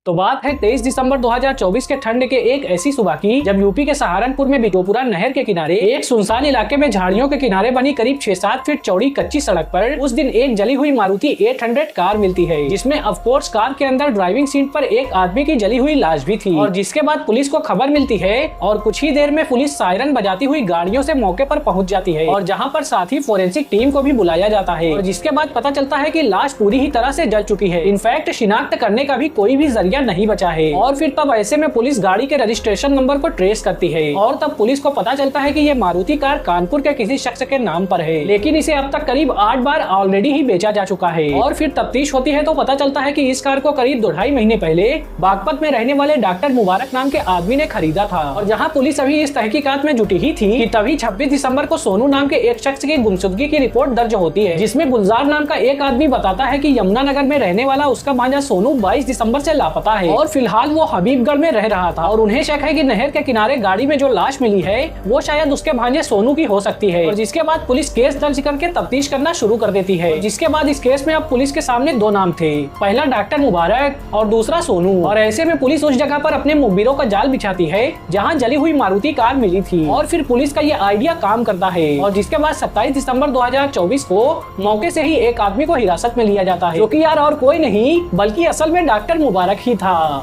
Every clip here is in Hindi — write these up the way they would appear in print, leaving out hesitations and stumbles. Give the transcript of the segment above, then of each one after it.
तो बात है 23 दिसंबर 2024 के ठंड के एक ऐसी सुबह की जब यूपी के सहारनपुर में बिजोपुरा नहर के किनारे एक सुनसान इलाके में झाड़ियों के किनारे बनी करीब 6-7 फीट चौड़ी कच्ची सड़क पर उस दिन एक जली हुई मारुति 800 कार मिलती है, जिसमें ऑफ कोर्स कार के अंदर ड्राइविंग सीट पर एक आदमी की जली हुई लाश भी थी। और जिसके बाद पुलिस को खबर मिलती है और कुछ ही देर में पुलिस सायरन बजाती हुई गाड़ियों से मौके पर पहुंच जाती है और जहां पर साथ ही फोरेंसिक टीम को भी बुलाया जाता है। और जिसके बाद पता चलता है कि लाश पूरी ही तरह से जल चुकी है। इनफैक्ट शिनाख्त करने का भी कोई भी जरिया नहीं बचा है। और फिर तब ऐसे में पुलिस गाड़ी के रजिस्ट्रेशन नंबर को ट्रेस करती है और तब पुलिस को पता चलता है कि ये मारुति कार कानपुर के किसी शख्स के नाम पर है, लेकिन इसे अब तक करीब 8 बार ऑलरेडी ही बेचा जा चुका है। और फिर तफ्तीश होती है तो पता चलता है कि इस कार को करीब 2-2.5 महीने पहले बागपत में रहने वाले डॉक्टर मुबारक नाम के आदमी ने खरीदा था। और जहाँ पुलिस अभी इस तहकीकात में जुटी ही थी कि तभी 26 दिसंबर को सोनू नाम के एक शख्स की गुमशुदगी की रिपोर्ट दर्ज होती है, जिसमें गुलजार नाम का एक आदमी बताता है कि यमुनानगर में रहने वाला उसका भांजा सोनू 22 दिसंबर से लापता है और फिलहाल वो हबीबगढ़ में रह रहा था। और उन्हें शक है कि नहर के किनारे गाड़ी में जो लाश मिली है वो शायद उसके भांजे सोनू की हो सकती है। और जिसके बाद पुलिस केस दर्ज करके तफ्तीश करना शुरू कर देती है। जिसके बाद इस केस में अब पुलिस के सामने 2 नाम थे, पहला डॉक्टर मुबारक और दूसरा सोनू। और ऐसे में पुलिस उस जगह पर अपने मुखबिरों का जाल बिछाती है जहाँ जली हुई मारुति कार मिली थी। और फिर पुलिस का ये आइडिया काम करता है और जिसके बाद 27 दिसंबर 2024 को मौके से ही एक आदमी को हिरासत में लिया जाता है, जो कि यार और कोई नहीं बल्कि असल में डॉक्टर मुबारक ही था।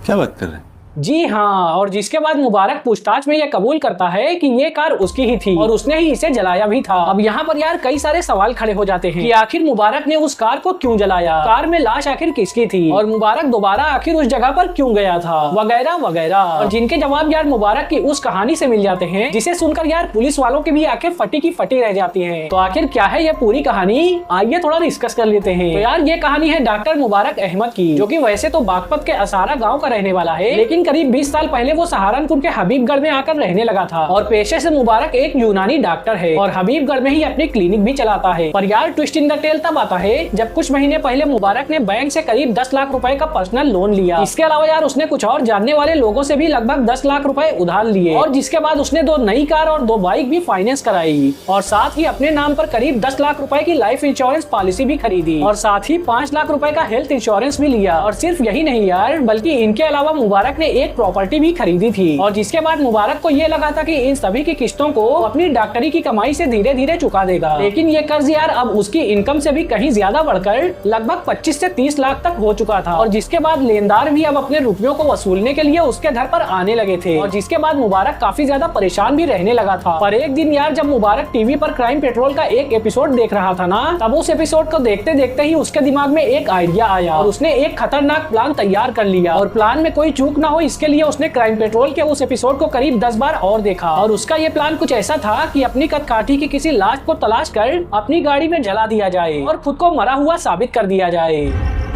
क्या बात कर रहे हैं? जी हाँ, और जिसके बाद मुबारक पूछताछ में ये कबूल करता है कि ये कार उसकी ही थी और उसने ही इसे जलाया भी था। अब यहाँ पर यार कई सारे सवाल खड़े हो जाते हैं कि आखिर मुबारक ने उस कार को क्यों जलाया, कार में लाश आखिर किसकी थी और मुबारक दोबारा आखिर उस जगह पर क्यों गया था, वगैरह वगैरह। और जिनके जवाब यार मुबारक की उस कहानी से मिल जाते हैं जिसे सुनकर यार पुलिस वालों की भी आंखें फटी की फटी रह जाती है। तो आखिर क्या है ये पूरी कहानी, आइए थोड़ा डिस्कस कर लेते हैं। तो यार ये कहानी है डॉक्टर मुबारक अहमद की, जो की वैसे तो बागपत के असारा गाँव का रहने वाला है, लेकिन करीब 20 साल पहले वो सहारनपुर के हबीबगढ़ में आकर रहने लगा था। और पेशे से मुबारक एक यूनानी डॉक्टर है और हबीबगढ़ में ही अपनी क्लिनिक भी चलाता है। पर यार ट्विस्ट इन द टेल तब आता है जब कुछ महीने पहले मुबारक ने बैंक से करीब 10 लाख रुपए का पर्सनल लोन लिया। इसके अलावा यार उसने कुछ और जानने वाले लोगों से भी लगभग 10 लाख रुपए उधार लिए और जिसके बाद उसने 2 नई कार और 2 बाइक भी फाइनेंस कराई और साथ ही अपने नाम पर करीब 10 लाख रुपए की लाइफ इंश्योरेंस पॉलिसी भी खरीदी और साथ ही 5 लाख रुपए का हेल्थ इंश्योरेंस भी लिया। और सिर्फ यही नहीं यार, बल्कि इनके अलावा मुबारक ने एक प्रॉपर्टी भी खरीदी थी। और जिसके बाद मुबारक को ये लगा था कि इन सभी की किस्तों को अपनी डॉक्टरी की कमाई से धीरे धीरे चुका देगा, लेकिन ये कर्ज यार अब उसकी इनकम से भी कहीं ज्यादा बढ़कर लगभग 25 से 30 लाख तक हो चुका था। और जिसके बाद लेनदार भी अब अपने रुपयों को वसूलने के लिए उसके घर पर आने लगे थे। और जिसके बाद मुबारक काफी ज्यादा परेशान भी रहने लगा था। पर एक दिन यार जब मुबारक टीवी पर क्राइम पेट्रोल का एक एपिसोड देख रहा था ना, तब उस एपिसोड को देखते देखते ही उसके दिमाग में एक आइडिया आया और उसने एक खतरनाक प्लान तैयार कर लिया। और प्लान में कोई चूक ना हो इसके लिए उसने क्राइम पेट्रोल के उस एपिसोड को करीब 10 बार और देखा। और उसका ये प्लान कुछ ऐसा था कि अपनी कदकाठी की किसी लाश को तलाश कर अपनी गाड़ी में जला दिया जाए और खुद को मरा हुआ साबित कर दिया जाए।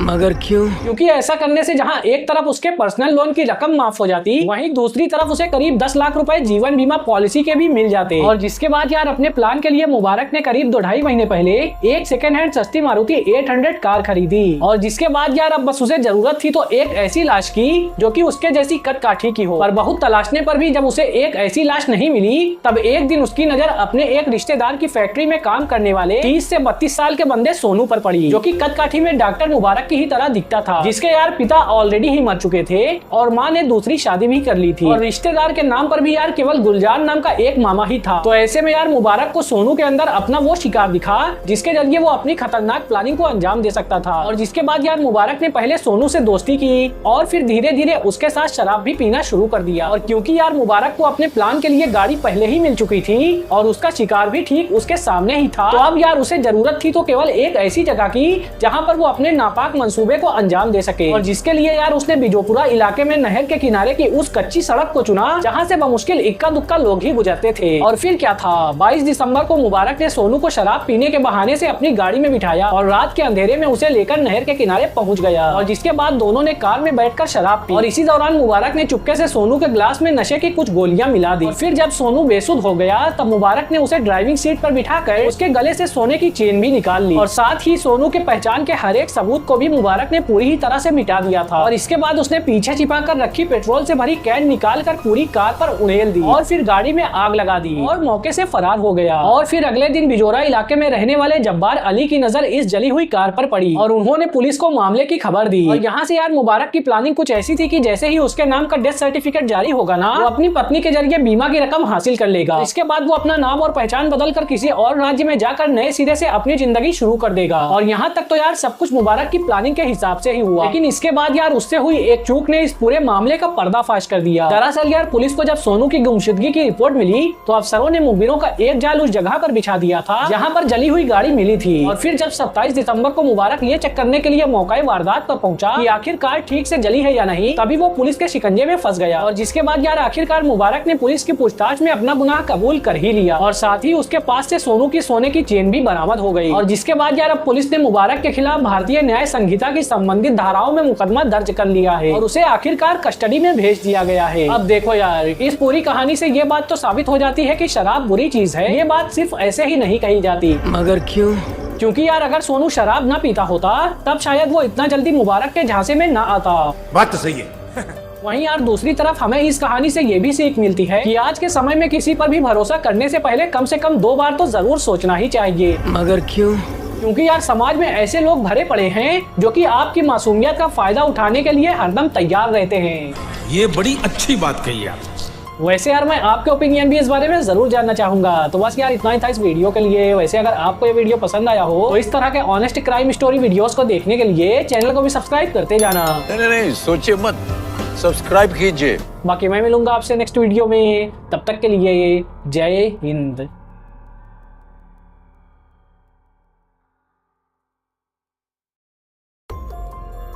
मगर क्यों? क्योंकि ऐसा करने से जहां एक तरफ उसके पर्सनल लोन की रकम माफ हो जाती, वहीं दूसरी तरफ उसे करीब 10 लाख रुपए जीवन बीमा पॉलिसी के भी मिल जाते। और जिसके बाद यार अपने प्लान के लिए मुबारक ने करीब 2-2.5 महीने पहले एक सेकेंड हैंड सस्ती मारुति 800 कार खरीदी। और जिसके बाद यार अब बस उसे जरूरत थी तो एक ऐसी लाश की जो कि उसके जैसी कद काठी की हो। पर बहुत तलाशने पर भी जब उसे एक ऐसी लाश नहीं मिली, तब एक दिन उसकी नजर अपने एक रिश्तेदार की फैक्ट्री में काम करने वाले 30 से 32 साल के बंदे सोनू पर पड़ी, जो कि कद काठी में डॉक्टर मुबारक की ही तरह दिखता था, जिसके यार पिता ऑलरेडी ही मर चुके थे और माँ ने दूसरी शादी भी कर ली थी। और रिश्तेदार के नाम पर भी यार केवल गुलजार नाम का एक मामा ही था। तो ऐसे में यार मुबारक को सोनू के अंदर अपना वो शिकार दिखा जिसके जरिए वो अपनी खतरनाक प्लानिंग को अंजाम दे सकता था। और जिसके बाद यार मुबारक ने पहले सोनू से दोस्ती की और फिर धीरे धीरे उसके साथ शराब भी पीना शुरू कर दिया। और क्योंकि यार मुबारक को अपने प्लान के लिए गाड़ी पहले ही मिल चुकी थी और उसका शिकार भी ठीक उसके सामने ही था, तो अब यार उसे जरूरत थी तो केवल एक ऐसी जगह की जहाँ पर वो अपने नापाक मंसूबे को अंजाम दे सके। और जिसके लिए यार उसने बिजोपुरा इलाके में नहर के किनारे की उस कच्ची सड़क को चुना जहां से बमुश्किल इक्का दुक्का लोग ही गुजरते थे। और फिर क्या था, 22 दिसंबर को मुबारक ने सोनू को शराब पीने के बहाने से अपनी गाड़ी में बिठाया और रात के अंधेरे में उसे लेकर नहर के किनारे पहुंच गया। और जिसके बाद दोनों ने कार में बैठकर शराब पी और इसी दौरान मुबारक ने चुपके से सोनू के ग्लास में नशे की कुछ गोलियां मिला दी। और फिर जब सोनू बेसुध हो गया तब मुबारक ने उसे ड्राइविंग सीट पर बिठाकर उसके गले से सोने की चेन भी निकाल ली और साथ ही सोनू के पहचान के हर एक सबूत को भी भी मुबारक ने पूरी ही तरह से मिटा दिया था। और इसके बाद उसने पीछे छिपा कर रखी पेट्रोल से भरी कैन निकाल कर पूरी कार पर उड़ेल दी और फिर गाड़ी में आग लगा दी और मौके से फरार हो गया। और फिर अगले दिन बिजोरा इलाके में रहने वाले जब्बार अली की नजर इस जली हुई कार पर पड़ी और उन्होंने पुलिस को मामले की खबर दी। और यहाँ से यार मुबारक की प्लानिंग कुछ ऐसी थी कि जैसे ही उसके नाम का डेथ सर्टिफिकेट जारी होगा ना, वो अपनी पत्नी के जरिए बीमा की रकम हासिल कर लेगा। इसके बाद वो अपना नाम और पहचान बदल कर किसी और राज्य में जाकर नए सिरे से अपनी जिंदगी शुरू कर देगा। और यहाँ तक तो यार सब कुछ मुबारक की प्लानिंग के हिसाब से ही हुआ, लेकिन इसके बाद यार उससे हुई एक चूक ने इस पूरे मामले का पर्दाफाश कर दिया। दरअसल यार पुलिस को जब सोनू की गुमशुदगी की रिपोर्ट मिली तो अफसरों ने मुखबिरों का एक जाल उस जगह पर बिछा दिया था जहाँ पर जली हुई गाड़ी मिली थी। और फिर जब 27 दिसंबर को मुबारक ये चेक करने के लिए मौके वारदात पर पहुंचा कि आखिरकार ठीक से जली है या नहीं, तभी वो पुलिस के शिकंजे में फंस गया। और जिसके बाद यार आखिरकार मुबारक ने पुलिस की पूछताछ में अपना गुनाह कबूल कर ही लिया और साथ ही उसके पास से सोनू की सोने की चेन भी बरामद हो गई। और जिसके बाद यार अब पुलिस ने मुबारक के खिलाफ भारतीय न्याय संहिता की संबंधित धाराओं में मुकदमा दर्ज कर लिया है और उसे आखिरकार कस्टडी में भेज दिया गया है। अब देखो यार, इस पूरी कहानी से ये बात तो साबित हो जाती है कि शराब बुरी चीज है। ये बात सिर्फ ऐसे ही नहीं कही जाती। मगर क्यों? क्योंकि यार अगर सोनू शराब ना पीता होता तब शायद वो इतना जल्दी मुबारक के झांसे में ना आता। बात तो सही है। वहीं यार दूसरी तरफ हमें इस कहानी से ये भी सीख मिलती है कि आज के समय में किसी पर भी भरोसा करने से पहले कम से कम 2 बार तो जरूर सोचना ही चाहिए। मगर क्यों? क्योंकि यार समाज में ऐसे लोग भरे पड़े हैं जो कि आपकी मासूमियत का फायदा उठाने के लिए हरदम तैयार रहते हैं। ये बड़ी अच्छी बात कही आप। वैसे यार मैं आपके ओपिनियन भी इस बारे में जरूर जानना चाहूंगा। तो बस यार इतना ही था इस वीडियो के लिए। वैसे अगर आपको ये वीडियो पसंद आया हो तो इस तरह के ऑनेस्ट क्राइम स्टोरी वीडियोस को देखने के लिए चैनल को भी सब्सक्राइब करते जाना। नहीं, सोचिए मत, सब्सक्राइब कीजिए। बाकी मैं मिलूंगा आपसे नेक्स्ट वीडियो में, तब तक के लिए जय हिंद।